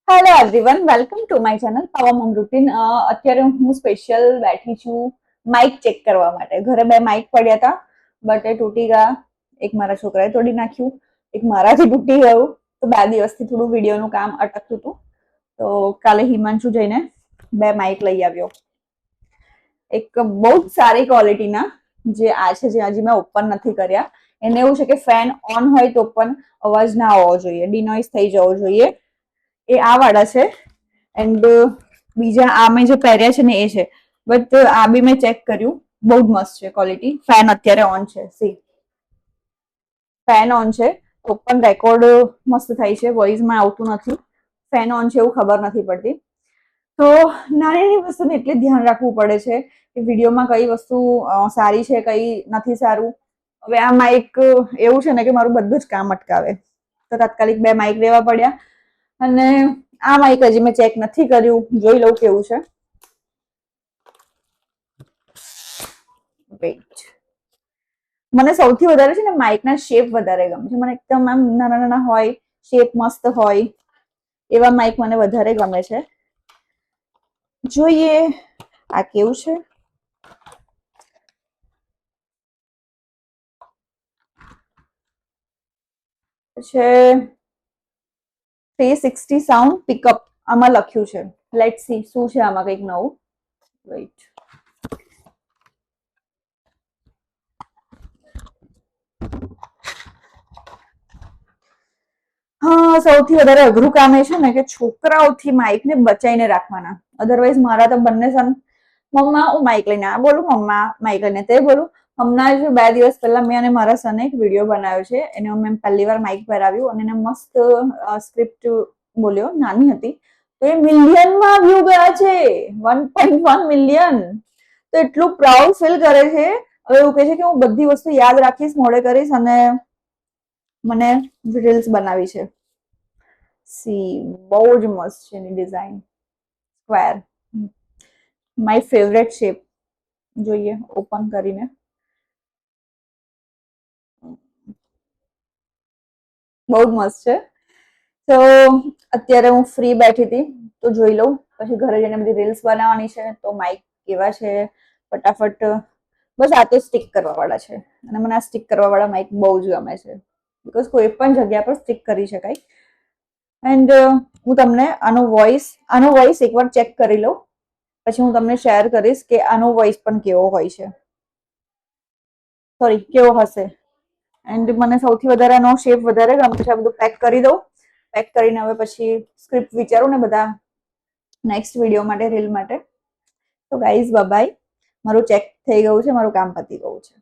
Hello everyone, welcome to my channel power mom routine. અત્યારે હું special બેઠી છું માઇક ચેક કરવા માટે. ઘરે બે માઇક પડ્યા હતા, બટ એ તૂટી ગયા. એક મારા છોકરાએ તોડી નાખ્યું, એક મારાથી તૂટી ગયું. તો 2 દિવસથી થોડું વિડીયોનું કામ અટકતું હતું. તો કાલે હિમાંશુ જઈને બે માઇક લઈ આવ્યો. એક બહુ જ સારી ક્વોલિટીના, જે આ છે, જે હજી મેં ઓપન નથી કર્યા. એને એવું છે કે ફેન ઓન હોય તો પણ અવાજ ના આવવો જોઈએ, ડિનોઇઝ થઈ જવો જોઈએ. એ આ વાળા છે. એન્ડ બીજા આ મેં જે પહેર્યા છે ને એ છે. બટ આ બી મેં ચેક કર્યું, બહુ જ મસ્ત છે ક્વોલિટી. ફેન અત્યારે ઓન છે, સી ફેન ઓન છે તો પણ રેકોર્ડ મસ્ત થાય છે, વોઇસમાં આવતું નથી. ફેન ઓન છે એવું ખબર નથી પડતી. તો નાની નાની વસ્તુને એટલે ધ્યાન રાખવું પડે છે કે વિડીયોમાં કઈ વસ્તુ સારી છે, કઈ નથી સારું. હવે આ માઇક એવું છે ને કે મારું બધું જ કામ અટકાવે, તો તાત્કાલિક બે માઇક લેવા પડ્યા. અને આ માઇક હજી મેં ચેક નથી કર્યું, જોઈ લઉં કેવું છે. વેઇટ, મને સૌથી વધારે છે ને માઇકના શેપ વધારે ગમે છે. મને એકદમ આમ નાના નાના હોય, શેપ મસ્ત હોય એવા માઇક મને વધારે ગમે છે. જોઈએ આ કેવું છે. છે 360 સાઉન્ડ પિકઅપ આમાં લખ્યું છે. લેટ્સ સી શું છે આમાં કંઈક નવું. વેઇટ, હા, સૌથી વધારે અઘરું કામ એ છે ને કે છોકરાઓથી માઇકને બચાઈને રાખવાના. અધરવાઇઝ મારા તો બંને સન મમ્મા હું માઇક લઈને આ બોલું, મમ્મા માઇક લઈને તે બોલું. હમણાં જ 2 દિવસ પહેલા મેં અને મારા સને એક વિડીયો બનાવ્યો છે. એને મેં પહેલી વાર માઇક પહેરાવ્યું અને એને મસ્ત સ્ક્રિપ્ટ બોલ્યો. નાની હતી તો એ મિલિયનમાં વ્યૂ ગયા છે, 1.1 મિલિયન. તો એટલું પ્રાઉડ ફીલ કરે છે. હવે એવું કહે છે કે હું બધી વસ્તુ યાદ રાખીશ, મોડે કરીશ અને મને રીલ્સ બનાવી છે. સી બહુ જ મસ્ત છે એની design. Square, my favourite shape. જોઈએ ઓપન કરીને. બહુ જ મસ્ત છે. તો અત્યારે હું ફ્રી બેઠી હતી તો જોઈ લઉં, પછી ઘરે જઈને બધી રીલ્સ બનાવવાની છે. તો માઇક કેવા છે ફટાફટ, બસ આ તો સ્ટિક કરવા વાળા છે. અને મને આ સ્ટિક કરવા વાળા માઇક બહુ જ ગમે છે, બીકોઝ કોઈ પણ જગ્યા પર સ્ટિક કરી શકાય. એન્ડ હું તમને આનો વોઇસ એકવાર ચેક કરી લઉં, પછી હું તમને શેર કરીશ કે આનો વોઇસ પણ કેવો હોય છે, સોરી કેવો હશે. એન્ડ મને સૌથી વધારે આનો શેપ વધારે ગમે છે. આ બધું પેક કરી દઉં. પેક કરીને હવે પછી સ્ક્રિપ્ટ વિચારું ને બધા નેક્સ્ટ વિડીયો માટે, રીલ માટે. તો ગાઈઝ બાય. મારું ચેક થઈ ગયું છે, મારું કામ પતી ગયું છે.